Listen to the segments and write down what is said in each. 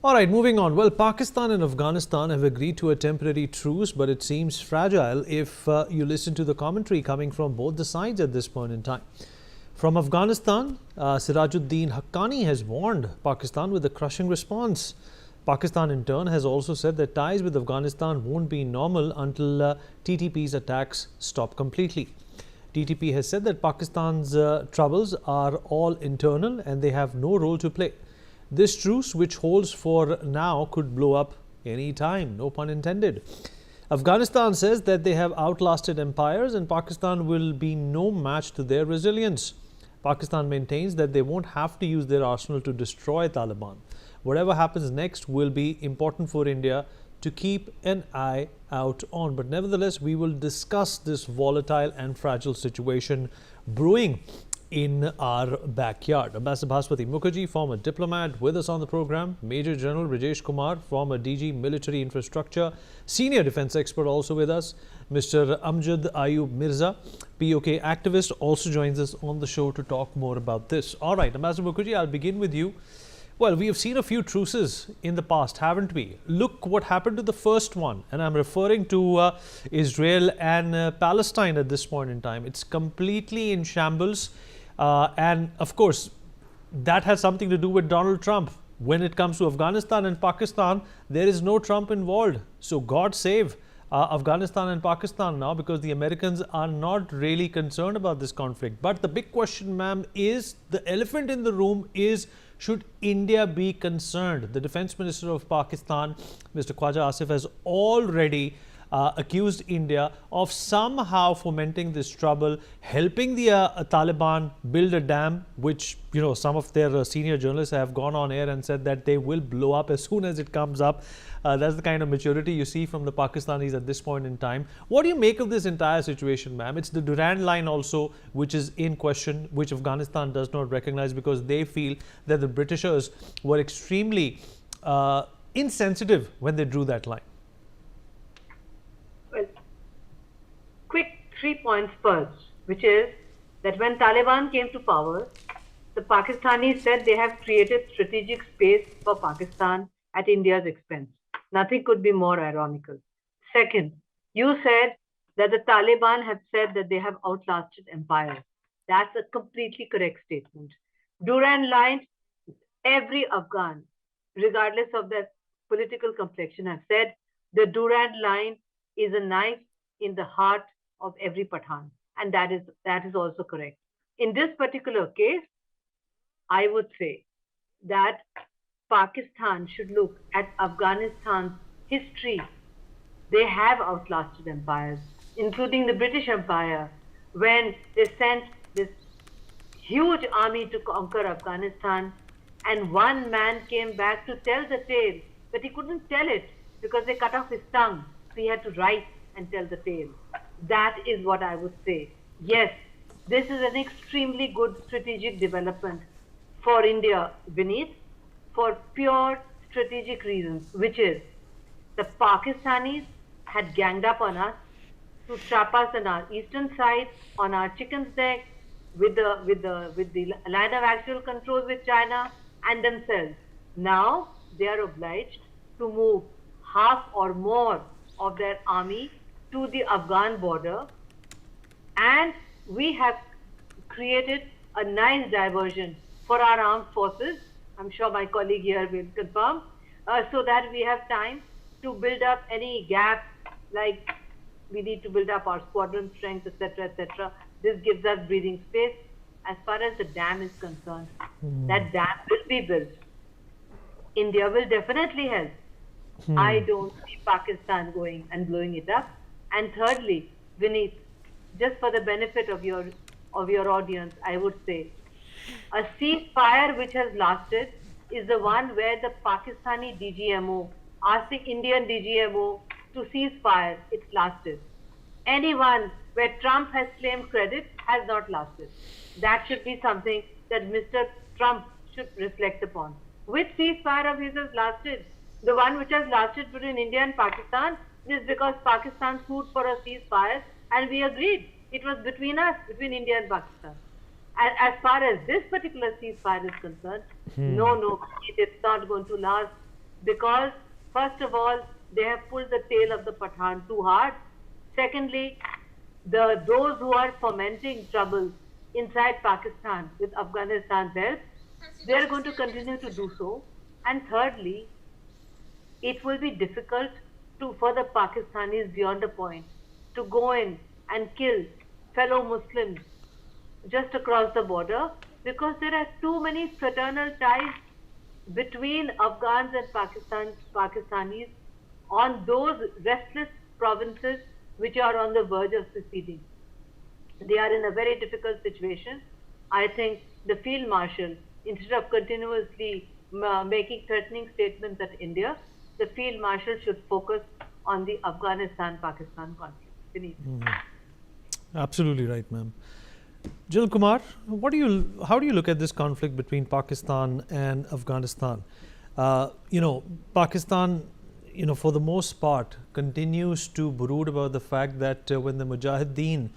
All right, moving on. Well, Pakistan and Afghanistan have agreed to a temporary truce, but it seems fragile if you listen to the commentary coming from both the sides at this point in time. From Afghanistan, Sirajuddin Haqqani has warned Pakistan with a crushing response. Pakistan, in turn, has also said that ties with Afghanistan won't be normal until TTP's attacks stop completely. TTP has said that Pakistan's troubles are all internal and they have no role to play. This truce, which holds for now, could blow up any time, no pun intended. Afghanistan says that they have outlasted empires and Pakistan will be no match to their resilience. Pakistan maintains that they won't have to use their arsenal to destroy Taliban. Whatever happens next will be important for India to keep an eye out on. But nevertheless, we will discuss this volatile and fragile situation brewing in our backyard. Ambassador Bhaspati Mukherjee, former diplomat, with us on the program. Major General Rajesh Kumar, former DG Military Infrastructure, senior defense expert, also with us. Mr. Amjad Ayub Mirza, POK activist, also joins us on the show to talk more about this. All right, Ambassador Mukherjee, I'll begin with you. Well, we have seen a few truces in the past, haven't we? Look what happened to the first one, and I'm referring to Israel and Palestine at this point in time. It's completely in shambles. And of course, that has something to do with Donald Trump. When it comes to Afghanistan and Pakistan, there is no Trump involved. So God save Afghanistan and Pakistan now, because the Americans are not really concerned about this conflict. But the big question, ma'am, is the elephant in the room is, should India be concerned? The Defense Minister of Pakistan, Mr. Khwaja Asif, has already accused India of somehow fomenting this trouble, helping the Taliban build a dam, which, you know, some of their senior journalists have gone on air and said that they will blow up as soon as it comes up. That's the kind of maturity you see from the Pakistanis at this point in time. What do you make of this entire situation, ma'am? It's the Durand Line also which is in question, which Afghanistan does not recognize because they feel that the Britishers were extremely insensitive when they drew that line. Well, quick 3 points first, which is that when Taliban came to power, the Pakistanis said they have created strategic space for Pakistan at India's expense. Nothing could be more ironical. Second, you said that the Taliban have said that they have outlasted empires. That's a completely correct statement. Durand Line, every Afghan, regardless of their political complexion, have said the Durand Line is a knife in the heart of every Pathan. And that is also correct. In this particular case, I would say that Pakistan should look at Afghanistan's history. They have outlasted empires, including the British Empire, when they sent this huge army to conquer Afghanistan, and one man came back to tell the tale, but he couldn't tell it because they cut off his tongue. So he had to write and tell the tale. That is what I would say. Yes, this is an extremely good strategic development for India, Vineet, for pure strategic reasons, which is the Pakistanis had ganged up on us to trap us on our eastern side, on our chicken's neck, with the line of actual control with China and themselves. Now they are obliged to move half or more of their army to the Afghan border, and we have created a nice diversion for our armed forces. I'm sure my colleague here will confirm, so that we have time to build up any gap, like we need to build up our squadron strength, etc., etc. This gives us breathing space. As far as the dam is concerned, that dam will be built. India will definitely help. I don't see Pakistan going and blowing it up. And thirdly, Vineet, just for the benefit of your audience, I would say a ceasefire which has lasted is the one where the Pakistani DGMO asked the Indian DGMO to cease fire. It's lasted. Anyone where Trump has claimed credit has not lasted. That should be something that Mr. Trump should reflect upon. Which ceasefire of his has lasted? The one which has lasted between India and Pakistan is because Pakistan sued for a ceasefire and we agreed. It was between us, between India and Pakistan. And as far as this particular ceasefire is concerned, no, it's not going to last because, first of all, they have pulled the tail of the Pathan too hard. Secondly, those who are fomenting trouble inside Pakistan with Afghanistan's help, they are going to continue to do so. And thirdly, it will be difficult for the Pakistanis beyond a point to go in and kill fellow Muslims just across the border, because there are too many fraternal ties between Afghans and Pakistanis on those restless provinces which are on the verge of seceding. They are in a very difficult situation. I think the Field Marshal, instead of continuously making threatening statements at India, the Field Marshal should focus on the Afghanistan-Pakistan conflict. Beneath. Absolutely right, ma'am. Jil Kumar, how do you look at this conflict between Pakistan and Afghanistan? Pakistan, for the most part, continues to brood about the fact that when the Mujahideen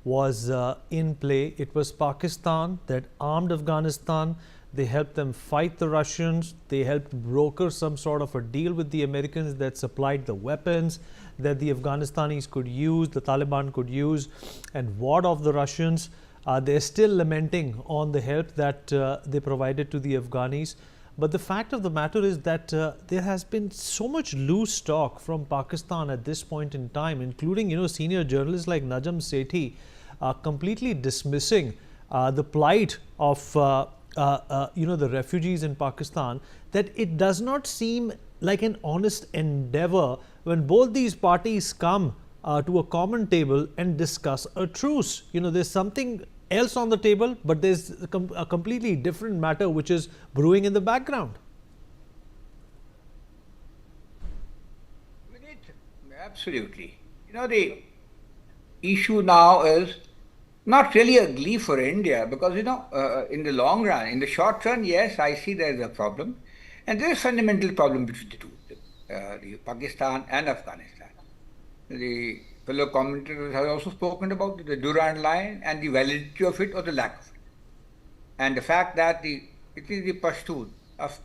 was in play, it was Pakistan that armed Afghanistan. They helped them fight the Russians. They helped broker some sort of a deal with the Americans that supplied the weapons that the Afghanistanis could use, the Taliban could use, and ward off the Russians. They're still lamenting on the help that they provided to the Afghanis. But the fact of the matter is that there has been so much loose talk from Pakistan at this point in time, including senior journalists like Najam Sethi completely dismissing the plight of the refugees in Pakistan, that it does not seem like an honest endeavor when both these parties come to a common table and discuss a truce. There's something else on the table, but there's a completely different matter which is brewing in the background. Absolutely. The issue now is not really a glee for India, because in the long run, in the short run, yes, I see there is a problem, and there is a fundamental problem between the two, the Pakistan and Afghanistan. The fellow commentators have also spoken about the Durand line and the validity of it or the lack of it, and the fact that it is the Pashtun of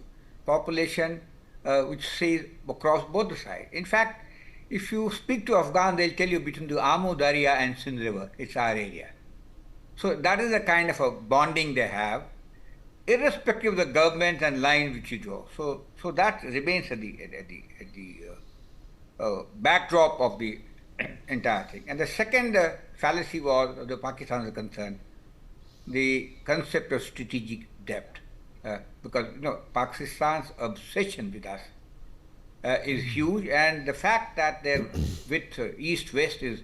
population which stays across both the sides. In fact, if you speak to Afghan, they'll tell you between the Amu Darya and Sindh River, it's our area. So that is the kind of a bonding they have, irrespective of the government and line which you draw. So that remains at the backdrop of the entire thing. And the second fallacy was, the Pakistan is concerned, the concept of strategic depth, because Pakistan's obsession with us is huge, and the fact that their width east-west is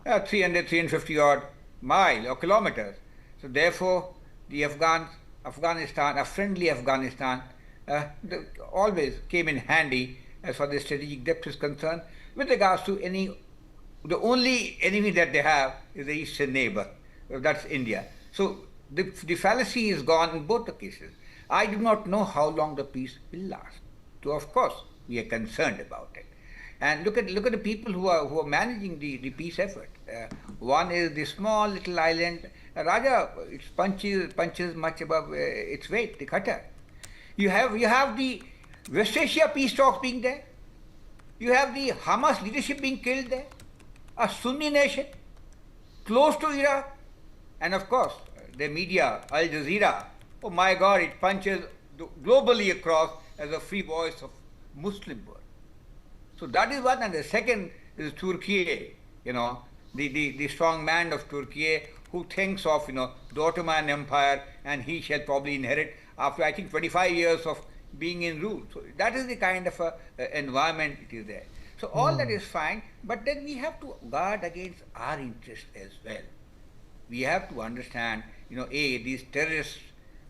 350 odd mile or kilometers. So therefore, the Afghanistan, a friendly Afghanistan, always came in handy as far as the strategic depth is concerned. With regards to the only enemy that they have is the eastern neighbor, that's India. So the fallacy is gone in both the cases. I do not know how long the peace will last. So of course, we are concerned about it. And look at the people who are managing the peace effort. One is the small little island, Raja. It punches much above its weight, the Qatar. You have the West Asia peace talks being there. You have the Hamas leadership being killed there. A Sunni nation, close to Iraq, and of course the media, Al Jazeera. Oh my God, it punches globally across as a free voice of Muslim world. So that is one, and the second is Turkey, the strong man of Turkey who thinks of, the Ottoman Empire, and he shall probably inherit after, I think, 25 years of being in rule. So that is the kind of environment it is there. So all that is fine, but then we have to guard against our interests as well. We have to understand, these terrorists,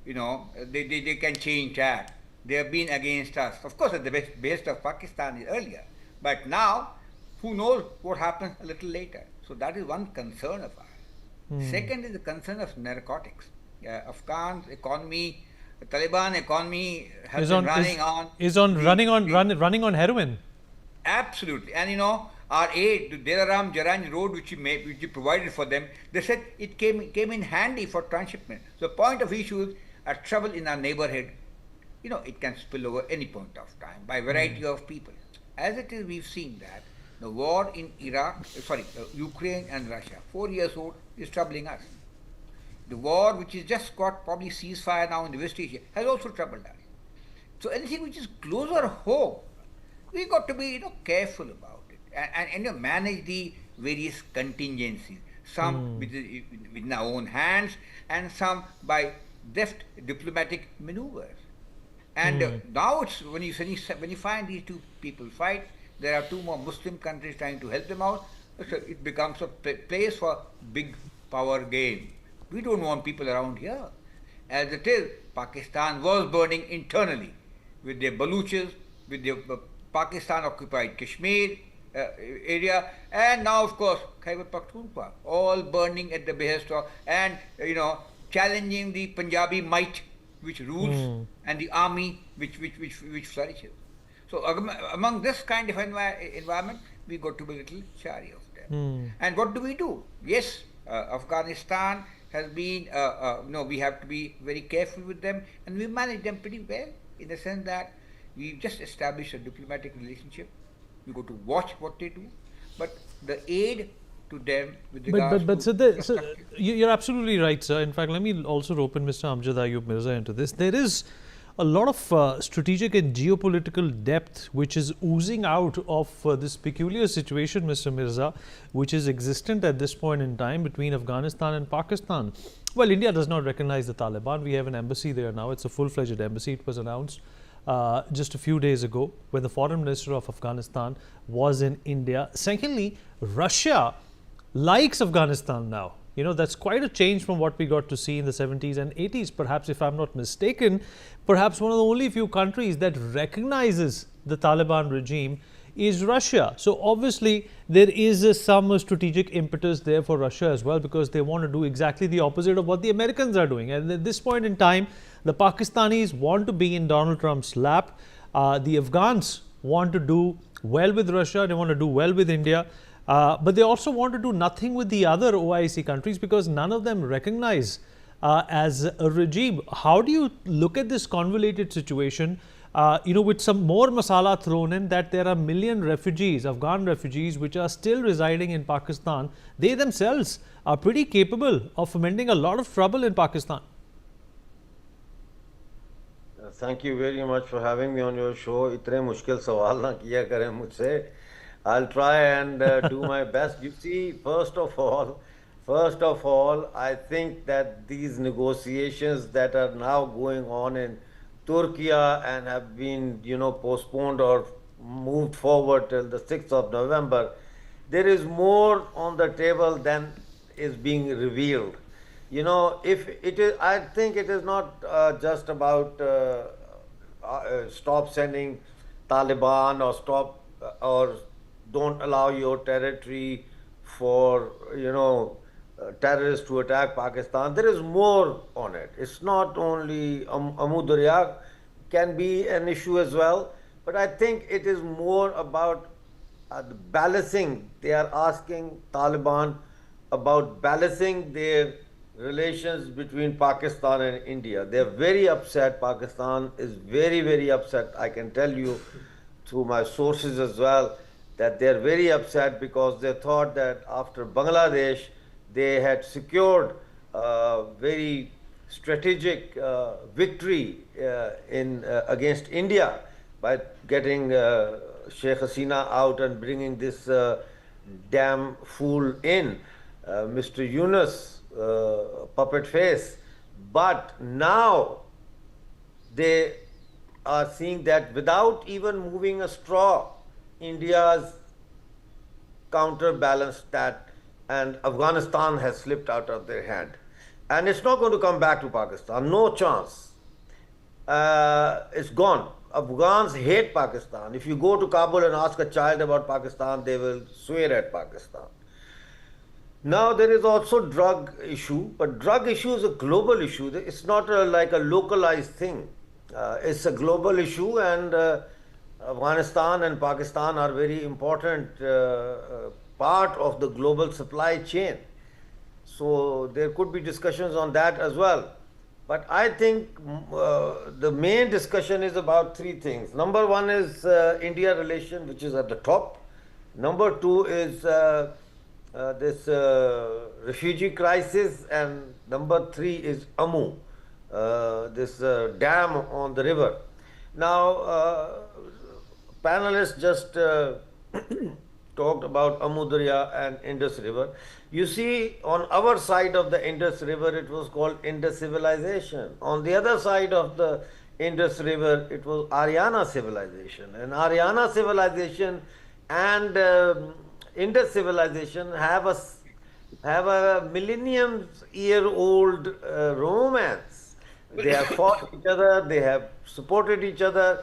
they can change tack. They have been against us. Of course, at the best of Pakistan earlier. But now, who knows what happens a little later. So that is one concern of ours. Second is the concern of narcotics. Afghan economy, the Taliban economy has been running on heroin. Absolutely. And our aid, the Delaram Jarani road which we provided for them, they said it came in handy for transshipment. So the point of issue is a trouble in our neighborhood it can spill over any point of time by variety of people. As it is, we've seen that the war in Ukraine and Russia, 4 years old, is troubling us. The war, which is just got probably ceasefire now in the West Asia, has also troubled us. So anything which is closer home, we got to be careful about it and manage the various contingencies. Some within our own hands, and some by deft diplomatic maneuvers. And now it's when you find these two people fight, there are two more Muslim countries trying to help them out. So it becomes a place for big power game. We don't want people around here. As it is, Pakistan was burning internally with their Baluchis, with their Pakistan-occupied Kashmir area, and now, of course, Khyber Pakhtunkhwa, all burning at the behest of, and challenging the Punjabi might which rules and the army which flourishes. So among this kind of environment, we got to be a little chary of them. And what do? Yes, Afghanistan has been, we have to be very careful with them, and we manage them pretty well in the sense that we've just established a diplomatic relationship. We got to watch what they do, but the aid to them with regards so you're absolutely right, sir. In fact, let me also rope in Mr. Amjad Ayub Mirza into this. There is a lot of strategic and geopolitical depth which is oozing out of this peculiar situation, Mr. Mirza, which is existent at this point in time between Afghanistan and Pakistan. Well, India does not recognize the Taliban. We have an embassy there now. It's a full-fledged embassy. It was announced just a few days ago when the foreign minister of Afghanistan was in India. Secondly, Russia likes Afghanistan now. That's quite a change from what we got to see in the 70s and 80s. Perhaps, if I'm not mistaken, perhaps one of the only few countries that recognizes the Taliban regime is Russia. So obviously there is some strategic impetus there for Russia as well, because they want to do exactly the opposite of what the Americans are doing. And at this point in time, the Pakistanis want to be in Donald Trump's lap. The Afghans want to do well with Russia. They want to do well with India. But they also want to do nothing with the other OIC countries because none of them recognize as a regime. How do you look at this convoluted situation, with some more masala thrown in, that there are million refugees, Afghan refugees, which are still residing in Pakistan? They themselves are pretty capable of fomenting a lot of trouble in Pakistan. Thank you very much for having me on your show. इतने मुश्किल सवाल ना किया करें मुझसे. I'll try and do my best. You see, first of all, I think that these negotiations that are now going on in Turkey and have been, postponed or moved forward till the 6th of November, there is more on the table than is being revealed. If it is, I think it is not just about stop sending Taliban or stop or don't allow your territory for, terrorists to attack Pakistan. There is more on it. It's not only Amu Darya can be an issue as well, but I think it is more about the balancing. They are asking Taliban about balancing their relations between Pakistan and India. They are very upset. Pakistan is very, very upset. I can tell you through my sources as well that they are very upset because they thought that after Bangladesh, they had secured a very strategic victory against India by getting Sheikh Hasina out and bringing this damn fool in, Mr. Yunus, puppet face. But now they are seeing that without even moving a straw, India's counterbalanced that, and Afghanistan has slipped out of their hand. And it's not going to come back to Pakistan, no chance. It's gone. Afghans hate Pakistan. If you go to Kabul and ask a child about Pakistan, they will swear at Pakistan. Now there is also drug issue, but drug issue is a global issue. It's not like a localized thing. It's a global issue, and Afghanistan and Pakistan are very important part of the global supply chain. So there could be discussions on that as well. But I think the main discussion is about three things. Number one is India relation, which is at the top. Number two is this refugee crisis, and number three is Amu, this dam on the river. Now, panelists just talked about Amu Darya and Indus River. You see, on our side of the Indus River, it was called Indus civilization. On the other side of the Indus River, it was Aryana civilization. And Aryana civilization and Indus civilization have a millennium-year-old romance. They have fought each other, they have supported each other,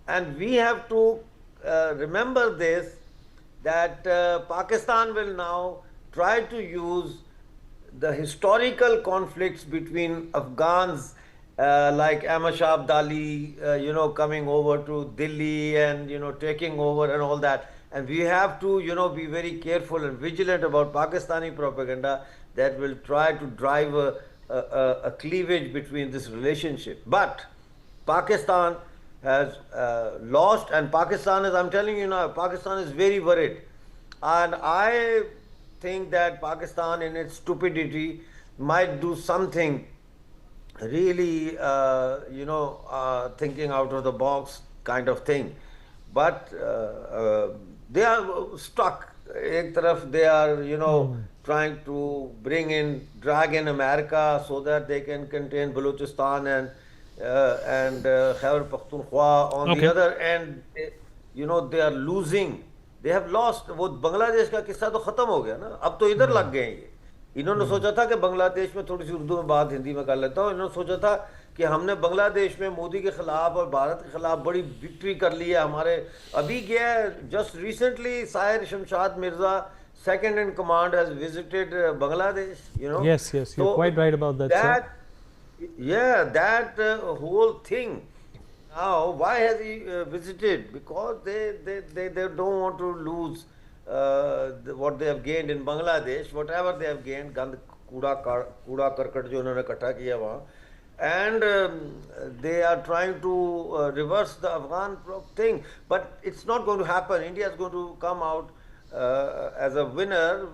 and we have to remember this, that Pakistan will now try to use the historical conflicts between Afghans like Ahmad Shah Abdali, coming over to Delhi and, taking over and all that. And we have to, be very careful and vigilant about Pakistani propaganda that will try to drive a cleavage between this relationship. But Pakistan has lost, and Pakistan is, I'm telling you now, Pakistan is very worried. And I think that Pakistan, in its stupidity, might do something really, thinking out of the box kind of thing. But they are stuck. Ek taraf they are, trying to drag in America so that they can contain Balochistan and Khyber Pakhtunkhwa. On the other end, they are losing. They have lost. वो बांग्लादेश का किस्सा तो खत्म हो गया ना, अब तो इधर लग गए ये. इन्होंने सोचा था कि बांग्लादेश में, थोड़ी सी उर्दू में बात हिंदी में कर लेता हूँ, इन्होंने सोचा था कि हमने बांग्लादेश में मोदी के खिलाफ और भारत के खिलाफ बड़ी विक्ट्री कर ली है. हमारे अभी गया just recently Sahir Shamshad Mirza, second in command, has visited Bangladesh. Yes, you're quite right about that, sir. Yeah, that whole thing. Now, why has he visited? Because they don't want to lose what they have gained in Bangladesh, whatever they have gained, gand kooda karkat jo unhone ikkatha kiya wahan, and they are trying to reverse the Afghan thing. But it's not going to happen. India is going to come out as a winner.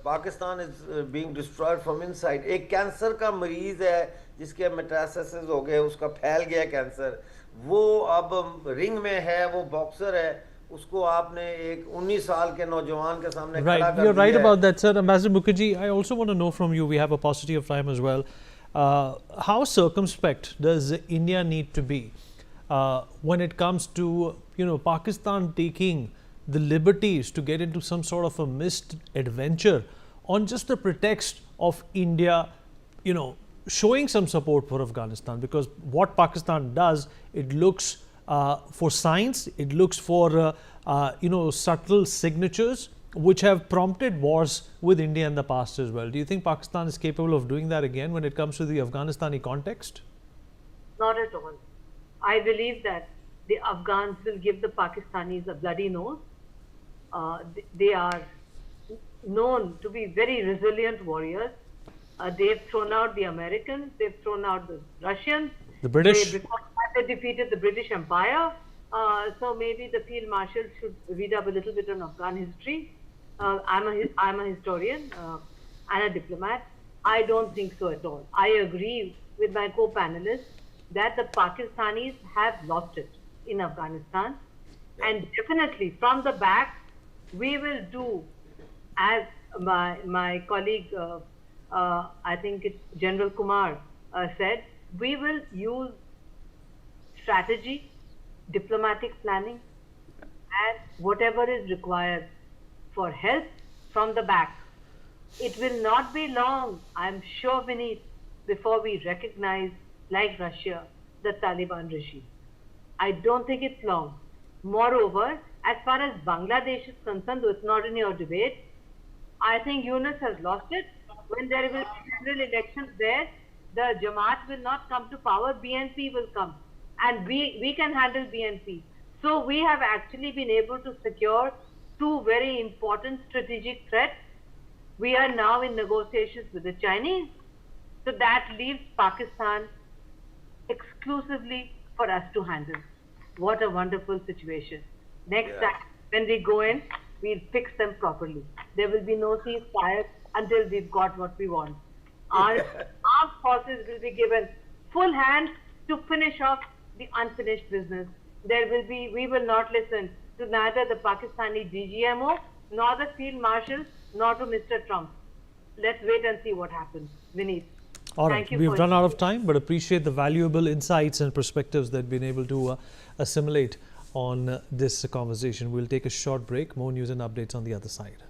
Pakistan is being destroyed from inside. एक cancer का मरीज है जिसके metastasis हो गए, उसका फैल गया कैंसर, वो अब रिंग में है, वो बॉक्सर है, उसको आपने एक 19 साल के नौजवान के सामने खड़ा कर दिया. You're right about that, sir. Ambassador Mukherjee, I also want to know from you, we have a paucity of time as well, how circumspect does India need to be when it comes to Pakistan taking the liberties to get into some sort of a missed adventure on just the pretext of India, showing some support for Afghanistan? Because what Pakistan does, it looks for signs, it looks for subtle signatures which have prompted wars with India in the past as well. Do you think Pakistan is capable of doing that again when it comes to the Afghanistani context? Not at all. I believe that the Afghans will give the Pakistanis a bloody nose. They are known to be very resilient warriors. They've thrown out the Americans, they've thrown out the Russians, the British. They defeated the British Empire. So maybe the Field Marshal should read up a little bit on Afghan history. I'm a historian and a diplomat. I don't think so at all. I agree with my co-panelists that the Pakistanis have lost it in Afghanistan. And definitely from the back, we will do, as my colleague, I think it's General Kumar said, we will use strategy, diplomatic planning, and whatever is required for help from the back. It will not be long, I'm sure, Vineet, before we recognize, like Russia, the Taliban regime. I don't think it's long. Moreover, as far as Bangladesh is concerned, though it's not in your debate, I think Yunus has lost it. When there will be general elections there, the Jamaat will not come to power, BNP will come. And we can handle BNP. So we have actually been able to secure two very important strategic threats. We are now in negotiations with the Chinese. So that leaves Pakistan exclusively for us to handle. What a wonderful situation. Next Yeah. time, when we go in, we'll fix them properly. There will be no ceasefire until we've got what we want. Our armed forces will be given full hand to finish off the unfinished business. We will not listen to neither the Pakistani DGMO, nor the Field Marshal, nor to Mr. Trump. Let's wait and see what happens. Vineet. All right, Thank you we've for run out of time, but appreciate the valuable insights and perspectives that we've been able to assimilate on this conversation. We'll take a short break. More news and updates on the other side.